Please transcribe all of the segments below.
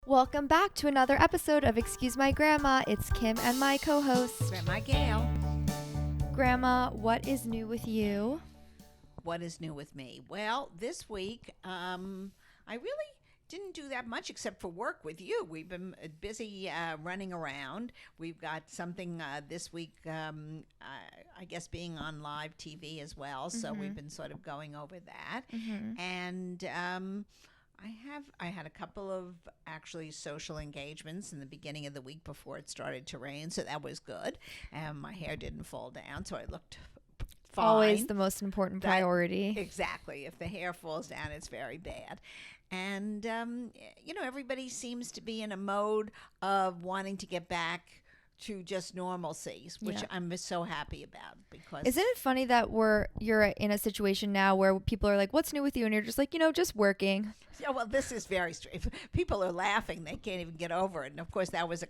Welcome back to another episode of Excuse My Grandma. It's Kim and my co-host, Grandma Gail. Grandma, what is new with you? What is new with me? Well, this week, I really didn't do that much except for work with you. We've been busy running around. We've got something this week, I guess, being on live TV as well. So we've been sort of going over that. And I had a couple of actually social engagements in the beginning of the week before it started to rain, so that was good. And my hair didn't fall down, so I looked fine. Always the most important priority. Exactly. If the hair falls down, it's very bad. And, everybody seems to be in a mode of wanting to get back to just normalcy, which I'm so happy about. Because isn't it funny that you're in a situation now where people are like, what's new with you? And you're just like, just working. Yeah, well, this is very strange. People are laughing. They can't even get over it. And, of course, that was a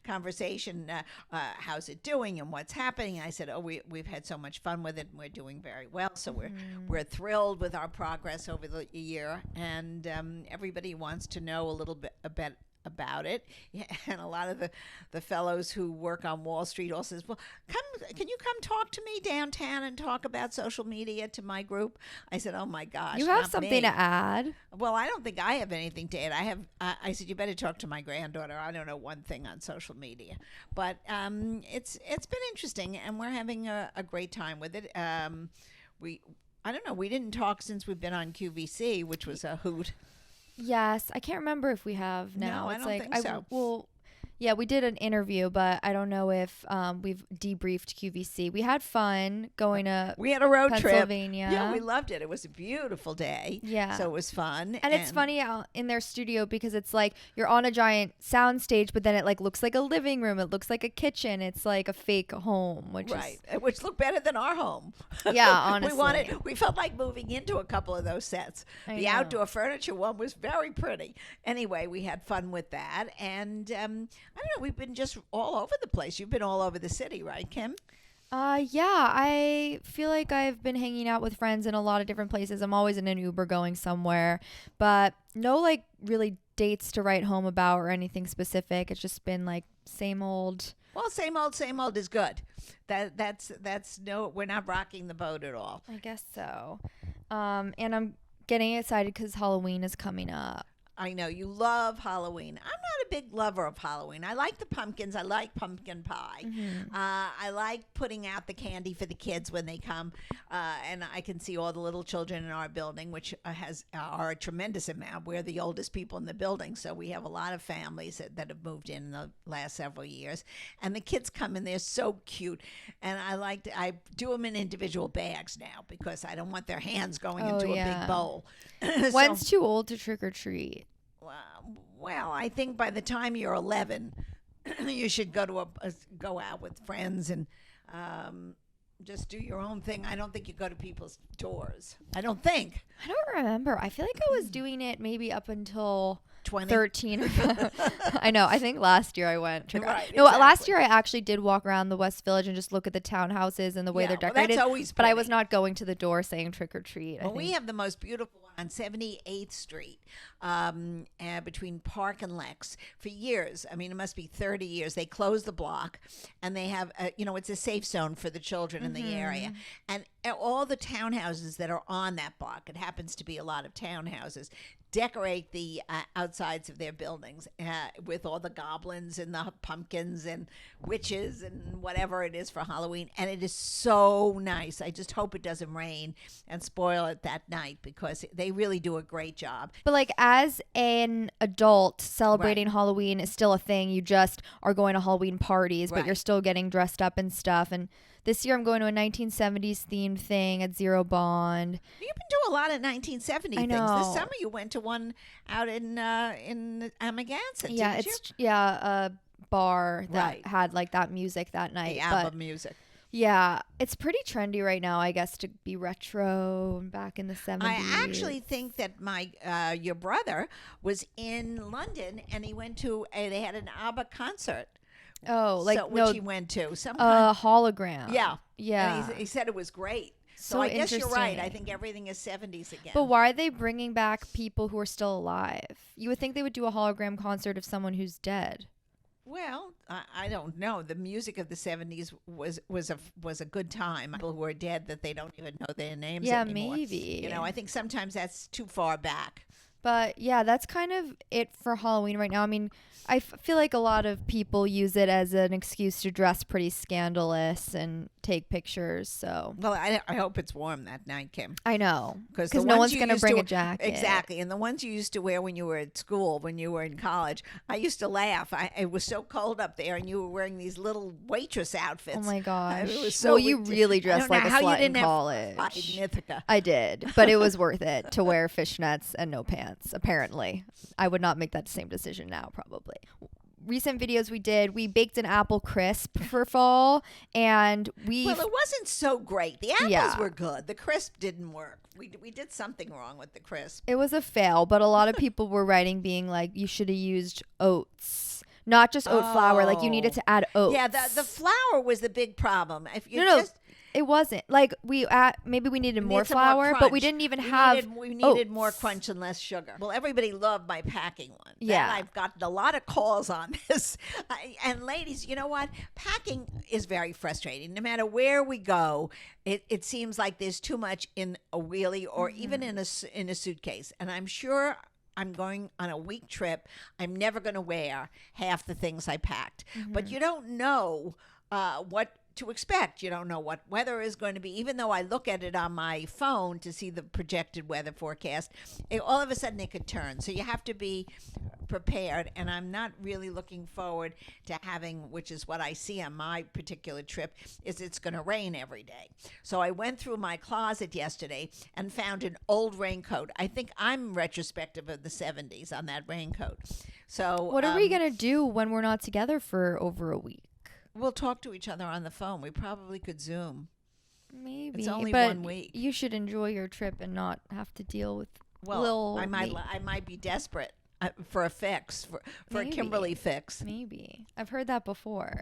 conversation. How's it doing and what's happening? And I said, we've had so much fun with it, and we're doing very well. So we're thrilled with our progress over the year. And everybody wants to know a little bit about it. Yeah, and a lot of the fellows who work on Wall Street all says, well, can you come talk to me downtown and talk about social media to my group? I said, oh my gosh, you have something to add. Well, I don't think I have anything to add. I said, you better talk to my granddaughter. I don't know one thing on social media, but it's been interesting, and we're having a great time with it. I don't know, we didn't talk since we've been on QVC, which was a hoot. Yes, I can't remember if we have now. No, I don't think so. Well, yeah, we did an interview, but I don't know if we've debriefed QVC. We had fun going to We had a road Pennsylvania. trip. Yeah, we loved it. It was a beautiful day. Yeah. So it was fun. And it's funny out in their studio because it's like you're on a giant sound stage, but then it like looks like a living room. It looks like a kitchen. It's like a fake home, which looked better than our home. Yeah, honestly. We felt like moving into a couple of those sets. The outdoor furniture one was very pretty. Anyway, we had fun with that. And I don't know, we've been just all over the place. You've been all over the city, right, Kim? Yeah, I feel like I've been hanging out with friends in a lot of different places. I'm always in an Uber going somewhere, but no like really dates to write home about or anything specific. It's just been like same old. Well, same old is good. We're not rocking the boat at all. I guess so. And I'm getting excited because Halloween is coming up. I know you love Halloween. I'm not a big lover of Halloween. I like the pumpkins. I like pumpkin pie. I like putting out the candy for the kids when they come. And I can see all the little children in our building, which are a tremendous amount. We're the oldest people in the building, so we have a lot of families that have moved in the last several years. And the kids come in, they're so cute. And I do them in individual bags now because I don't want their hands going into a big bowl. When's too old to trick or treat? Well, I think by the time you're 11, you should go out with friends and just do your own thing. I don't think you go to people's doors. I don't remember. I feel like I was doing it maybe up until 20? 13. I know. I think last year I went. Last year I actually did walk around the West Village and just look at the townhouses and the way they're decorated. That's always but pretty. I was not going to the door saying trick or treat. Well, we have the most beautiful one on 78th Street between Park and Lex for years. I mean, it must be 30 years. They closed the block, and they have, it's a safe zone for the children in the area. And all the townhouses that are on that block, it happens to be a lot of townhouses, decorate the outsides of their buildings with all the goblins and the pumpkins and witches and whatever it is for Halloween. And it is so nice. I just hope it doesn't rain and spoil it that night because they really do a great job. But like as an adult, celebrating Halloween is still a thing. You just are going to Halloween parties, but you're still getting dressed up and stuff. And this year I'm going to a 1970s themed thing at Zero Bond. You've been doing a lot of 1970 I know. things. This summer you went to one out in Amagansett, Yeah, didn't you? a bar that had like that music that night. The album music. Yeah, it's pretty trendy right now, I guess, to be retro and back in the 70s. I actually think that your brother was in London and he went to they had an ABBA concert. Oh, like which he went to some hologram. Yeah. Yeah. And he said it was great. So I guess you're right. I interesting. think everything is 70s again. But why are they bringing back people who are still alive? You would think they would do a hologram concert of someone who's dead. Well, I don't know. The music of the 70s was a good time. People who are dead that they don't even know their names Yeah, anymore. maybe. I think sometimes that's too far back. But yeah, that's kind of it for Halloween right now. I mean, feel like a lot of people use it as an excuse to dress pretty scandalous and take pictures. So Well, I hope it's warm that night, Kim. I know, Because no one's going to bring a jacket. Exactly. And the ones you used to wear when you were at school, when you were in college, I used to laugh. It was so cold up there, and you were wearing these little waitress outfits. Oh my gosh. It was so well, you really dressed like a slut in have college. Ithaca. I did, but it was worth it to wear fishnets and no pants, apparently. I would not make that same decision now, probably. Recent videos we baked an apple crisp for fall, and Well, it wasn't so great. The apples Yeah. were good. The crisp didn't work. We did something wrong with the crisp. it was a fail, but a lot of people were writing being like, you should have used oats. Not just oat flour, like you needed to add oats. Yeah, the flour was the big problem. If you No, just it wasn't. Like maybe we needed more need some more flour, but we crunch. didn't even We have we needed oats. more crunch and less sugar. Well, everybody loved my packing one. Yeah. Then I've gotten a lot of calls on this. And ladies, you know what? Packing is very frustrating. No matter where we go, it seems like there's too much in a wheelie or even in a suitcase. And I'm sure I'm going on a week trip. I'm never going to wear half the things I packed. But you don't know what to expect. You don't know what weather is going to be. Even though I look at it on my phone to see the projected weather forecast, all of a sudden it could turn. So you have to be prepared. And I'm not really looking forward to having, which is what I see on my particular trip, is it's going to rain every day. So I went through my closet yesterday and found an old raincoat. I think I'm retrospective of the 70s on that raincoat. So What are we going to do when we're not together for over a week? We'll talk to each other on the phone. We probably could Zoom. Maybe. It's only but 1 week. You should enjoy your trip and not have to deal with Well, little I might be desperate for a fix, for a Maybe. Kimberly fix. Maybe. I've heard that before.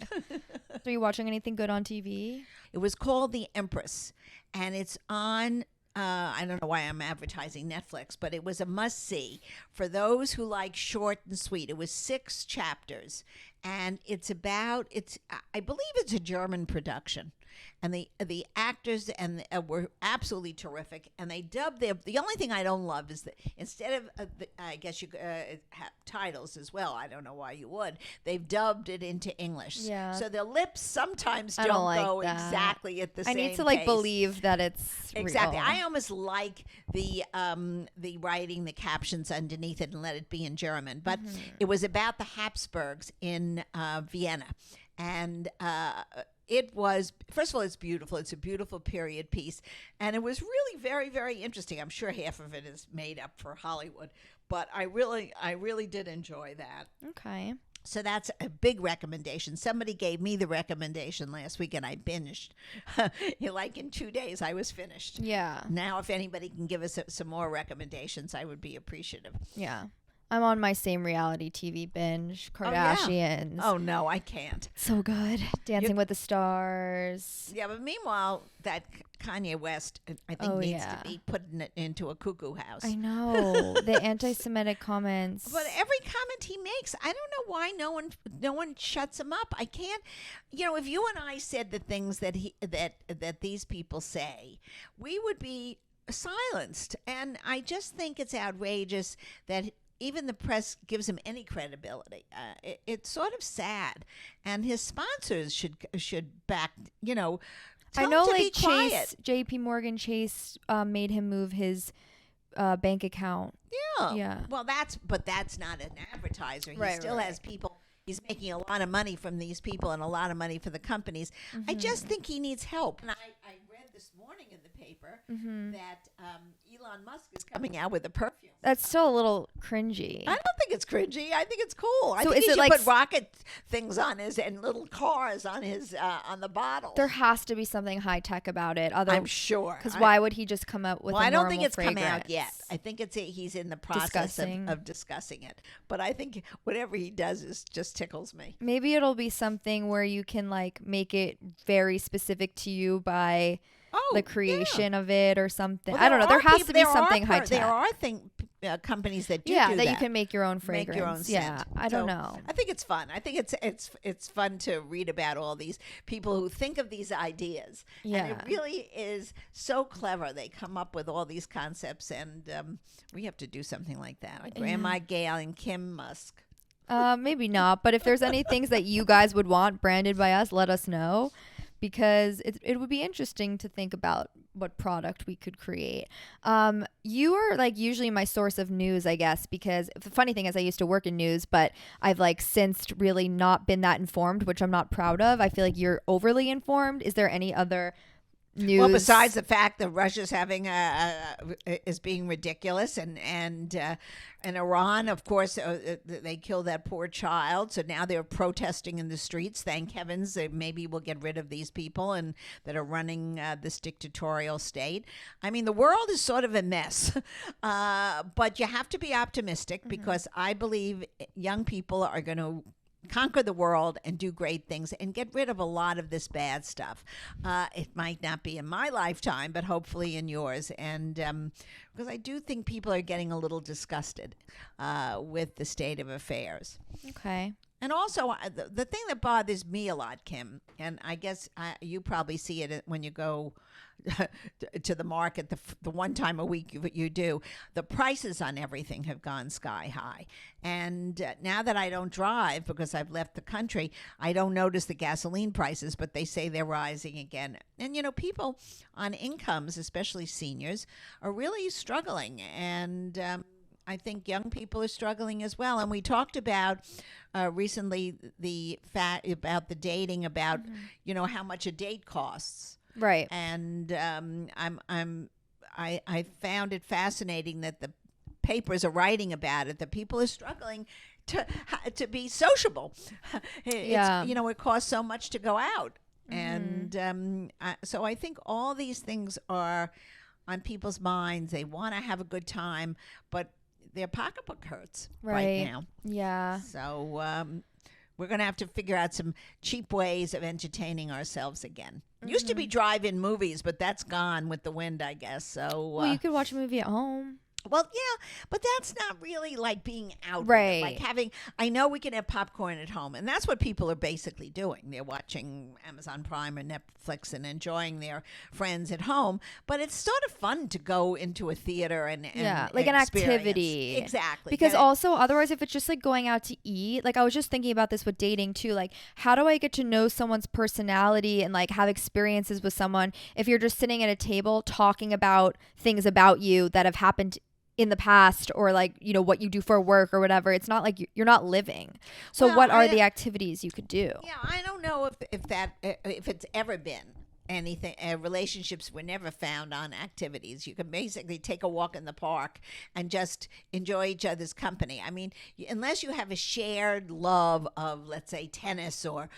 Are you watching anything good on TV? It was called The Empress, and it's on. I don't know why I'm advertising Netflix, but it was a must-see for those who like short and sweet. It was 6 chapters, and I believe it's a German production, and the actors were absolutely terrific, and they dubbed the only thing I don't love is that instead of I guess you have titles as well. I don't know why you would. They've dubbed it into English, Yeah. so the lips sometimes I don't don't like go that. exactly at the same. I need to pace. believe that it's Exactly. real. I almost like the writing, the captions underneath it, and let it be in German. But it was about the Habsburgs in Vienna, and it was, first of all, it's beautiful. It's a beautiful period piece, and it was really very, very interesting. I'm sure half of it is made up for Hollywood, but I really did enjoy that. Okay. So that's a big recommendation. Somebody gave me the recommendation last week, and I binged. Like in 2 days, I was finished. Yeah. Now, if anybody can give us some more recommendations, I would be appreciative. Yeah. I'm on my same reality TV binge, Oh, yeah. Kardashians. Oh, no, I can't. So good. Dancing with the Stars. Yeah, but meanwhile, that Kanye West, I think, needs yeah. to be putting it into a cuckoo house. I know. The anti-Semitic comments. But every comment he makes, I don't know why no one shuts him up. I can't, if you and I said the things that that these people say, we would be silenced. And I just think it's outrageous that even the press gives him any credibility. It's sort of sad, and his sponsors should back. Tell I know, him to like be quiet. Chase, J.P. Morgan Chase made him move his bank account. Yeah. Yeah. Well, that's not an advertiser. He Right, still right. has people. He's making a lot of money from these people and a lot of money for the companies. I just think he needs help. And I read this morning in the paper that Elon Musk is coming out with a perfume. That's still a little cringy. I don't think it's cringy. I think it's cool. I So think is he it should like put rocket things on his and little cars on his on the bottle. There has to be something high tech about it. I'm sure. Because why would he just come out with? Well, a I don't think normal it's come out fragrance? yet. I think he's in the process Discussing. of discussing it. But I think whatever he does just tickles me. Maybe it'll be something where you can like make it very specific to you by the Oh, yeah. creation of it or something. Well, I don't know. There has to be there are something high there tech. are companies that do Yeah, do that that. you can make your own Make your own fragrance. Yeah, scent. I don't So know. I think it's fun. I think it's fun to read about all these people who think of these ideas, and Yeah. it really is so clever. They come up with all these concepts, and we have to do something like that. Like Grandma Gail and Kim Musk. Maybe not, but if there's any things that you guys would want branded by us, let us know, because it would be interesting to think about what product we could create. You are like usually my source of news, I guess, because the funny thing is I used to work in news, but I've like since really not been that informed, which I'm not proud of. I feel like you're overly informed. Is there any other news? Well, besides the fact that Russia's having is being ridiculous, and Iran, of course, they killed that poor child. So now they're protesting in the streets. Thank heavens, maybe we'll get rid of these people and that are running this dictatorial state. I mean, the world is sort of a mess, but you have to be optimistic because I believe young people are going to conquer the world and do great things and get rid of a lot of this bad stuff. It might not be in my lifetime, but hopefully in yours. And because I do think people are getting a little disgusted with the state of affairs. Okay. And also, the thing that bothers me a lot, Kim, and I guess you probably see it when you go to the market, the one time a week you do, the prices on everything have gone sky high. And now that I don't drive because I've left the country, I don't notice the gasoline prices, but they say they're rising again. And, people on incomes, especially seniors, are really struggling. And I think young people are struggling as well. And we talked about recently the fact about the dating, about how much a date costs. Right. And I found it fascinating that the papers are writing about it. That people are struggling to be sociable. Yeah. It costs so much to go out, and so I think all these things are on people's minds. They want to have a good time, but their pocketbook hurts right now. Yeah. So we're going to have to figure out some cheap ways of entertaining ourselves again. Used to be drive-in movies, but that's gone with the wind, I guess. So Well, you could watch a movie at home. well, yeah, but that's not really like being out. Right. Like I know we can have popcorn at home, and that's what people are basically doing. They're watching Amazon Prime or Netflix and enjoying their friends at home. But it's sort of fun to go into a theater and like an experience. activity. Exactly. Because also, otherwise, if it's just like going out to eat, like I was just thinking about this with dating too. Like, how do I get to know someone's personality and like have experiences with someone if you're just sitting at a table talking about things about you that have happened in the past, or like what you do for work or whatever? It's not like you're not living. So Well, what are the activities you could do? Yeah, I don't know if it's ever been anything. Relationships were never found on activities. You can basically take a walk in the park and just enjoy each other's company. I mean, unless you have a shared love of, let's say, tennis or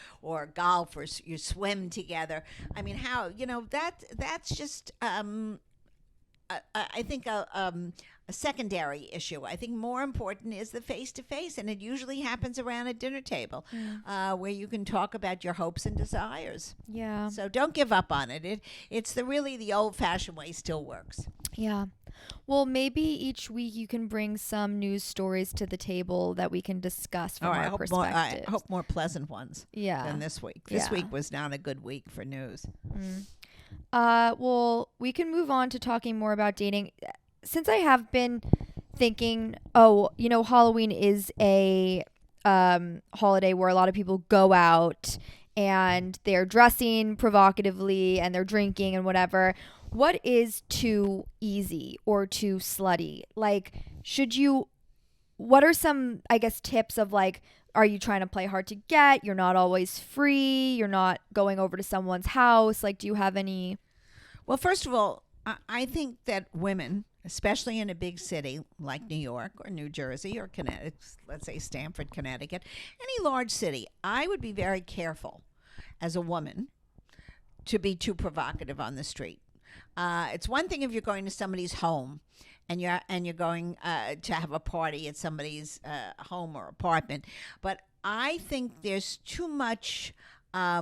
golf, or you swim together. I mean, how that's just I think a secondary issue. I think more important is the face-to-face, and it usually happens around a dinner table where you can talk about your hopes and desires. Yeah. So don't give up on it. It's the old-fashioned way still works. Yeah. Well, maybe each week you can bring some news stories to the table that we can discuss from our perspective. I hope more pleasant ones than this week. This week was not a good week for news. Well, we can move on to talking more about dating. Since I have been thinking, Halloween is a holiday where a lot of people go out and they're dressing provocatively and they're drinking and whatever. What is too easy or too slutty? Like, what are some, I guess, tips of like, are you trying to play hard to get? You're not always free. You're not going over to someone's house. Like, do you have any? Well, first of all, I think that women, especially in a big city like New York or New Jersey or Connecticut, let's say Stamford, Connecticut, any large city, I would be very careful as a woman to be too provocative on the street. It's one thing if you're going to somebody's home and you're going to have a party at somebody's home or apartment, but I think there's too much I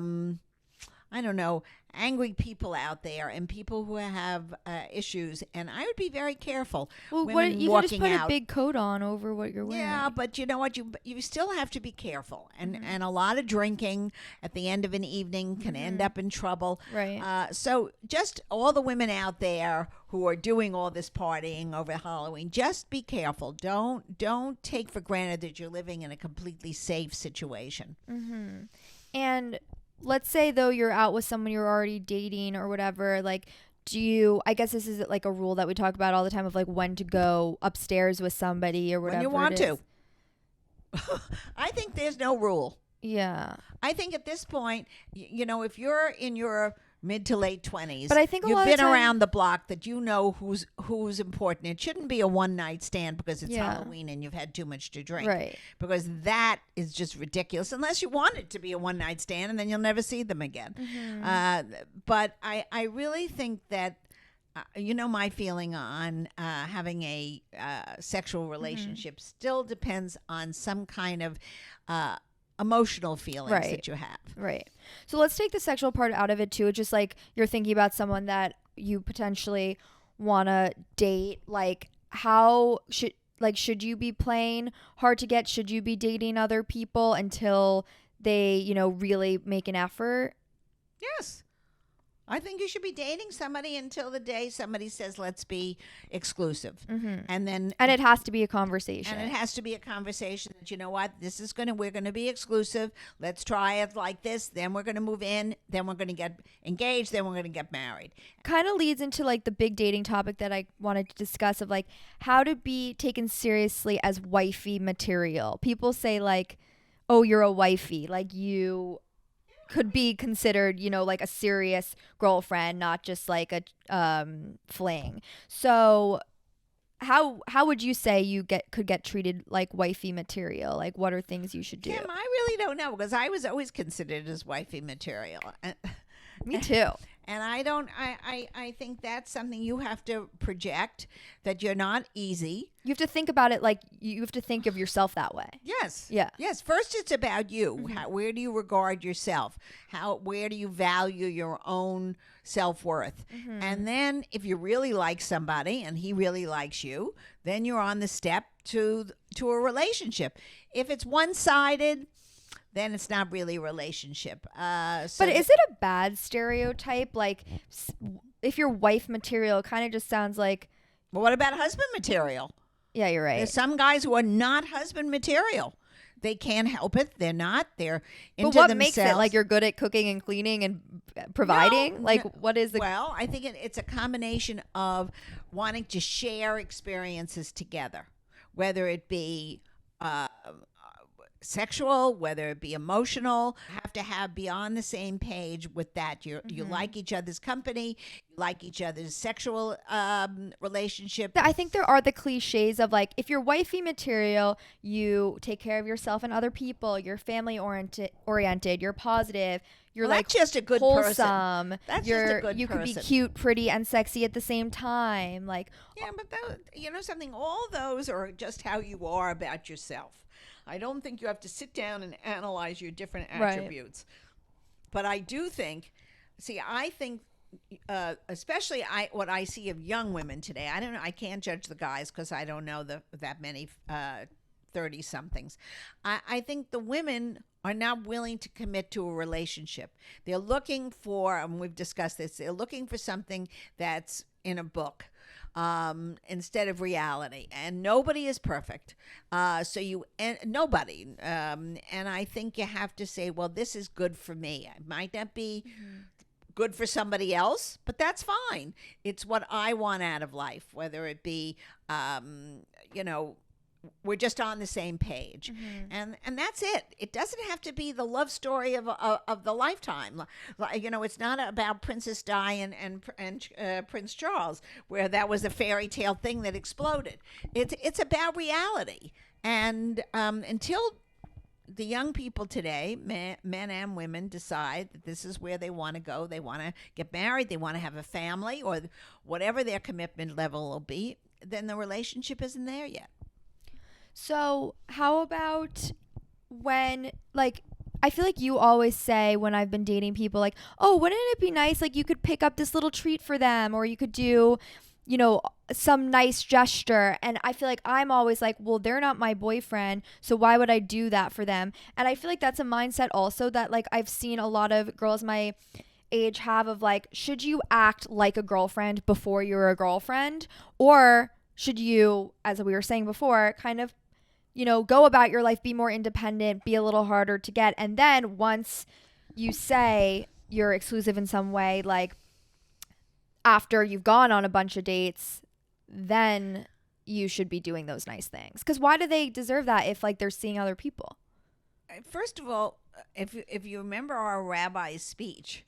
don't know, angry people out there and people who have issues, and I would be very careful. Well, Women you can just walking put a out. big coat on over what you're wearing. Yeah, but you know what? You still have to be careful, and Mm-hmm. and a lot of drinking at the end of an evening can end up in trouble. Right. So just all the women out there who are doing all this partying over Halloween, just be careful. Don't take for granted that you're living in a completely safe situation. Mm-hmm. And let's say though you're out with someone you're already dating or whatever, like I guess this is like a rule that we talk about all the time of like when to go upstairs with somebody or whatever When you want it to. is. I think there's no rule. Yeah. I think at this point, if you're in your mid to late 20s, But I think a you've lot of been time- around the block, that you know who's important. It shouldn't be a one night stand because it's Yeah. Halloween and you've had too much to drink. Right. Because that is just ridiculous, unless you want it to be a one night stand and then you'll never see them again. But I really think that my feeling on having a sexual relationship still depends on some kind of emotional feelings Right. that you have. Right. So let's take the sexual part out of it too. It's just like you're thinking about someone that you potentially want to date. Like should you be playing hard to get? Should you be dating other people until they, really make an effort? Yes. I think you should be dating somebody until the day somebody says, let's be exclusive. Mm-hmm. And it has to be a conversation. And it has to be a conversation that, what, we're going to be exclusive. Let's try it like this. Then we're going to move in. Then we're going to get engaged. Then we're going to get married. Kind of leads into like the big dating topic that I wanted to discuss of like how to be taken seriously as wifey material. People say like, oh, you're a wifey. Like you could be considered, like a serious girlfriend, not just like a fling. So how would you say you could get treated like wifey material? Like what are things you should do? Kim, I really don't know, because I was always considered as wifey material. Me too. And I think that's something you have to project, that you're not easy. You have to think about it like you have to think of yourself that way. Yes. Yeah. Yes. First, it's about you. Where do you regard yourself? Where do you value your own self-worth? And then if you really like somebody and he really likes you, then you're on the step to a relationship. If it's one-sided, then it's not really a relationship. But is it a bad stereotype? Like, if you're wife material, it kind of just sounds like. Well, what about husband material? Yeah, you're right. There's some guys who are not husband material. They can't help it. They're not. They're into but what themselves. makes it like you're good at cooking and cleaning and providing? What is the? Well, I think it's a combination of wanting to share experiences together, whether it be sexual, whether it be emotional. Have to be on the same page with that. You like each other's company, you like each other's sexual relationship. I think there are the cliches of like, if you're wifey material, you take care of yourself and other people, you're family oriented, you're positive, you're That's just a good wholesome. person. That's you're, just a good you person. could be cute, pretty, and sexy at the same time. Like, Yeah, but something, all those are just how you are about yourself. I don't think you have to sit down and analyze your different attributes. Right. But I do think, I think, especially what I see of young women today, I don't know, I can't judge the guys because I don't know that many 30-somethings. I think the women are not willing to commit to a relationship. They're looking for, and we've discussed this, they're looking for something that's in a book. Instead of reality, and nobody is perfect. Nobody. And I think you have to say, well, this is good for me. It might not be good for somebody else, but that's fine. It's what I want out of life, whether it be, we're just on the same page, and that's it. It doesn't have to be the love story of the lifetime. It's not about Princess Di and Prince Charles, where that was a fairy tale thing that exploded. It's about reality, and until the young people today, men and women, decide that this is where they want to go, they want to get married, they want to have a family, or whatever their commitment level will be, then the relationship isn't there yet. So how about when, like, I feel like you always say when I've been dating people like, oh, wouldn't it be nice? Like you could pick up this little treat for them, or you could do, some nice gesture. And I feel like I'm always like, well, they're not my boyfriend, so why would I do that for them? And I feel like that's a mindset also that like I've seen a lot of girls my age have of like, should you act like a girlfriend before you're a girlfriend? Or should you, as we were saying before, kind of go about your life, be more independent, be a little harder to get. And then once you say you're exclusive in some way, like after you've gone on a bunch of dates, then you should be doing those nice things. Because why do they deserve that if like they're seeing other people? First of all, if you remember our rabbi's speech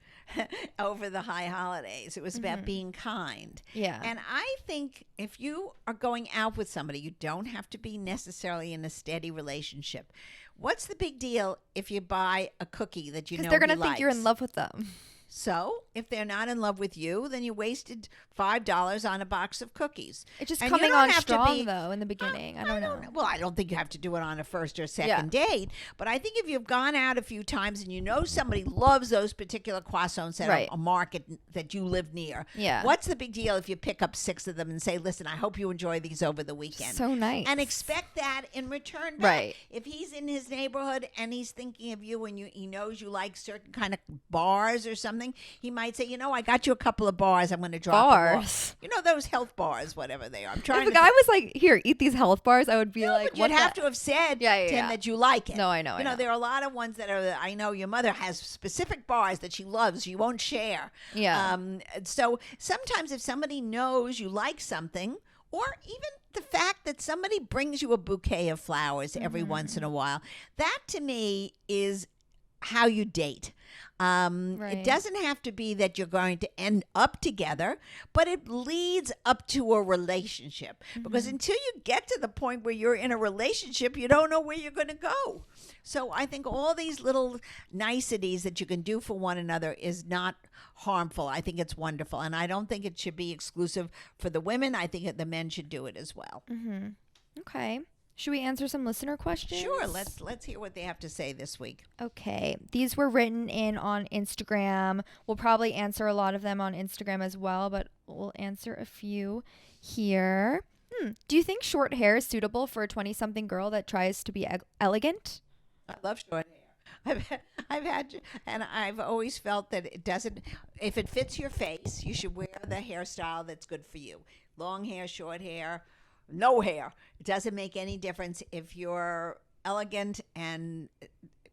over the high holidays, it was about being kind. Yeah. And I think if you are going out with somebody, you don't have to be necessarily in a steady relationship. What's the big deal if you buy a cookie that you know Because they're he going to think you're in likes? love with them. So if they're not in love with you, then you wasted $5 on a box of cookies. It's just And you coming don't on have to strong, be- though, in the beginning. I don't know. Well, I don't think you have to do it on a first or second date. But I think if you've gone out a few times and you know somebody loves those particular croissants at Right. a market that you live near, Yeah. what's the big deal if you pick up 6 of them and say, listen, I hope you enjoy these over the weekend? So nice. And expect that in return back. Right. If he's in his neighborhood and he's thinking of you and he knows you like certain kind of bars or something, he might say, I got you a couple of bars. I'm going to drop them off. Bars? Those health bars, whatever they are. I'm trying If a to guy was like, here, eat these health bars, I would be like, but what you'd have to have said Yeah, yeah, to him yeah. that you like it. No, I know, I know. There are a lot of ones that are. I know your mother has specific bars that she loves. You won't share. Yeah. So sometimes if somebody knows you like something, or even the fact that somebody brings you a bouquet of flowers every once in a while, that to me is how you date. Right. It doesn't have to be that you're going to end up together, but it leads up to a relationship. Because until you get to the point where you're in a relationship, you don't know where you're going to go. So I think all these little niceties that you can do for one another is not harmful. I think it's wonderful. And I don't think it should be exclusive for the women. I think that the men should do it as well. Okay. Should we answer some listener questions? Sure. Let's hear what they have to say this week. Okay. These were written in on Instagram. We'll probably answer a lot of them on Instagram as well, but we'll answer a few here. Do you think short hair is suitable for a 20-something girl that tries to be elegant? I love short hair. And I've always felt that it doesn't, if it fits your face, you should wear the hairstyle that's good for you. Long hair, short hair, no hair. It doesn't make any difference if you're elegant and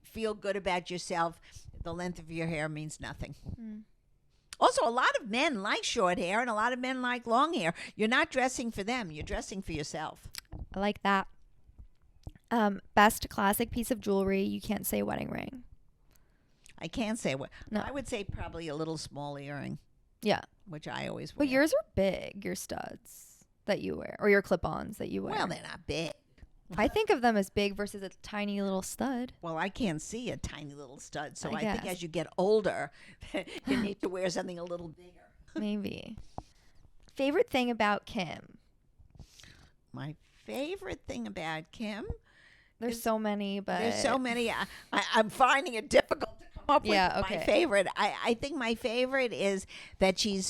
feel good about yourself. The length of your hair means nothing. Also, a lot of men like short hair and a lot of men like long hair. You're not dressing for them. You're dressing for yourself. I like that. Best classic piece of jewelry. You can't say wedding ring. I can't say what. No. I would say probably a little small earring, Yeah. which I always wear. But yours are big, your studs that you wear, or your clip-ons that you wear. Well, they're not big. I think of them as big versus a tiny little stud. Well, I can't see a tiny little stud, so I I think guess. as you get older, you need to wear something a little bigger. Maybe. Favorite thing about Kim? My favorite thing about Kim, There's so many, but there's so many. I'm finding it difficult to come up with Yeah, my okay. favorite. I think my favorite is that she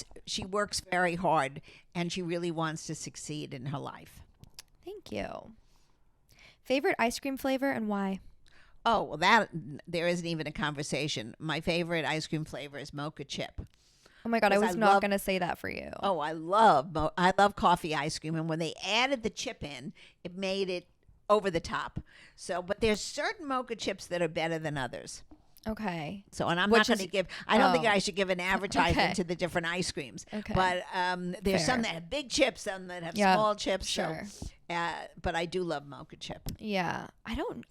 works very hard and she really wants to succeed in her life. Thank you. Favorite ice cream flavor and why? Oh, well, that there isn't even a conversation. My favorite ice cream flavor is mocha chip. Oh my God, I Because was I not love- going to say that for you. Oh, I love coffee ice cream, and when they added the chip in, it made it over the top. So, but there's certain mocha chips that are better than others. Okay. So, and I'm Which not going is- to give. I don't think oh. I should give an advertisement Okay. to the different ice creams. Okay. But there's Fair. some that have big chips, some that have Yeah, small chips. sure. So, but I do love mocha chip. Yeah.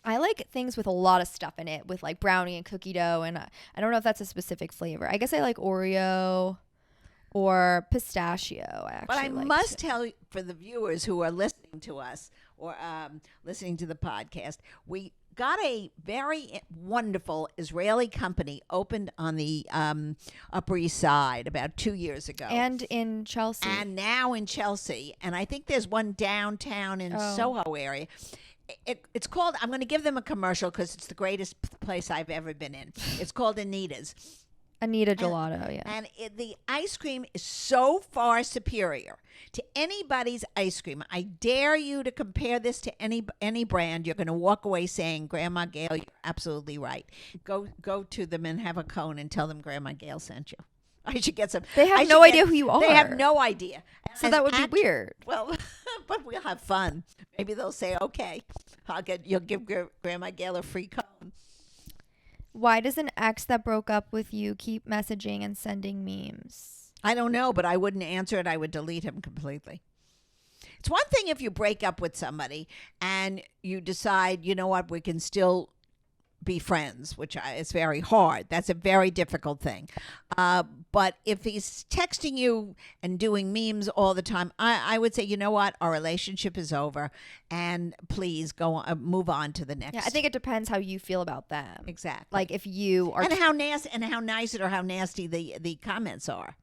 I like things with a lot of stuff in it, with like brownie and cookie dough. And I don't know if that's a specific flavor. I guess I like Oreo or pistachio. But I like must too. tell you, for the viewers who are listening to us or listening to the podcast, we got a very wonderful Israeli company opened on the Upper East Side about 2 years ago. And in Chelsea. And now in Chelsea. And I think there's one downtown in Oh. Soho area. it's called, I'm going to give them a commercial because it's the greatest place I've ever been in. It's called Anita's. Anita Gelato, yeah. And the ice cream is so far superior to anybody's ice cream. I dare you to compare this to any brand. You're going to walk away saying, Grandma Gail, you're absolutely right. Go to them and have a cone and tell them Grandma Gail sent you. I should get some. They have no idea who you are. They have no idea. So that would be weird. Well, but we'll have fun. Maybe they'll say, okay, you'll give Grandma Gail a free cone. Why does an ex that broke up with you keep messaging and sending memes? I don't know, but I wouldn't answer it. I would delete him completely. It's one thing if you break up with somebody and you decide, you know what, we can still be friends, which is very hard. That's a very difficult thing. But if he's texting you and doing memes all the time, I would say, you know what, our relationship is over, and please go on, move on to the next. Yeah, I think it depends how you feel about them. Exactly. Like if you are, and how nasty and how nice or how nasty the comments are.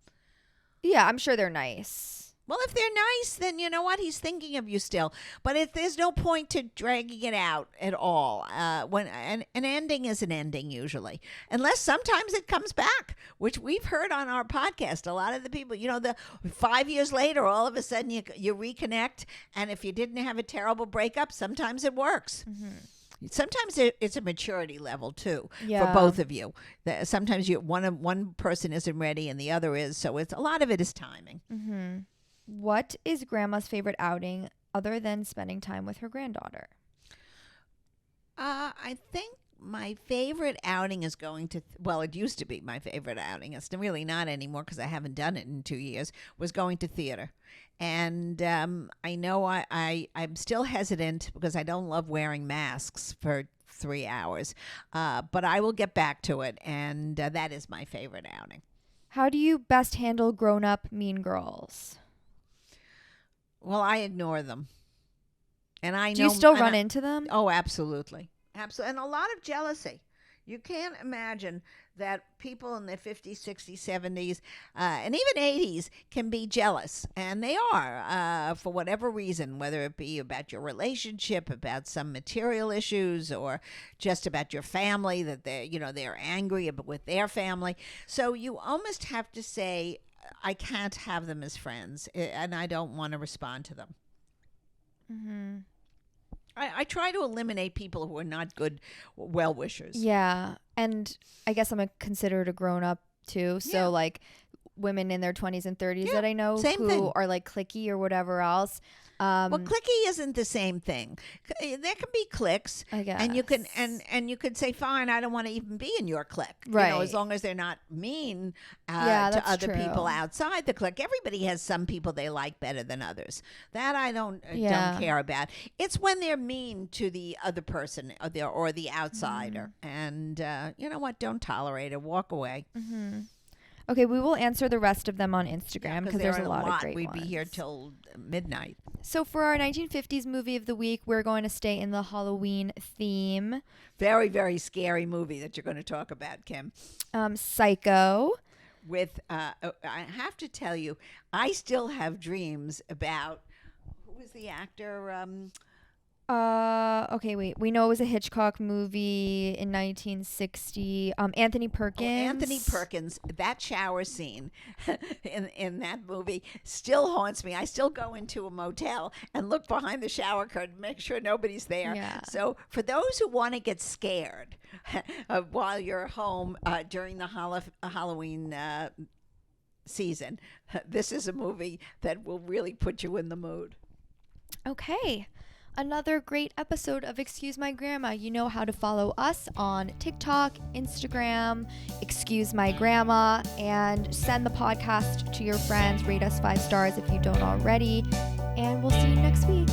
Yeah, I'm sure they're nice. Well, if they're nice, then you know what? He's thinking of you still. But there's no point to dragging it out at all. When an ending is an ending usually, unless sometimes it comes back, which we've heard on our podcast. A lot of the people, the 5 years later, all of a sudden you reconnect, and if you didn't have a terrible breakup, sometimes it works. Mm-hmm. Sometimes it's a maturity level too for both of you. Sometimes one person isn't ready and the other is. So a lot of it is timing. Mm-hmm. What is Grandma's favorite outing other than spending time with her granddaughter? I think my favorite outing is going to, it used to be my favorite outing. It's really not anymore because I haven't done it in 2 years, was going to theater. And I know I'm still hesitant because I don't love wearing masks for 3 hours. But I will get back to it, and that is my favorite outing. How do you best handle grown-up mean girls? Well, I ignore them. And I know. Do you still run into them? Oh, absolutely. Absolutely. And a lot of jealousy. You can't imagine that people in their 50s, 60s, 70s, and even 80s can be jealous. And they are, for whatever reason, whether it be about your relationship, about some material issues, or just about your family, that they're angry with their family. So you almost have to say, I can't have them as friends, and I don't want to respond to them. Mm-hmm. I try to eliminate people who are not good well-wishers. Yeah, and I guess I'm considered a grown-up too, so like women in their 20s and 30s that I know who are like cliquey or whatever else. Well, cliquey isn't the same thing. There can be cliques, I guess, and you can and you could say, fine, I don't want to even be in your clique, right? As long as they're not mean to other people outside the clique. Everybody has some people they like better than others. That I don't care about. It's when they're mean to the other person or the outsider, and you know what? Don't tolerate it. Walk away. Mm-hmm. Okay, we will answer the rest of them on Instagram because there's a lot of great We'd ones. be here till midnight. So for our 1950s movie of the week, we're going to stay in the Halloween theme. Very, very scary movie that you're going to talk about, Kim. Psycho. With, I have to tell you, I still have dreams about, who was the actor? Okay, wait. We know it was a Hitchcock movie in 1960. Anthony Perkins. Oh, Anthony Perkins. That shower scene in that movie still haunts me. I still go into a motel and look behind the shower curtain, make sure nobody's there. Yeah. So for those who want to get scared while you're home during the Halloween season, this is a movie that will really put you in the mood. Okay. Another great episode of Excuse My Grandma. You know how to follow us on TikTok, Instagram, Excuse My Grandma, and send the podcast to your friends. Rate us 5 stars if you don't already. And we'll see you next week.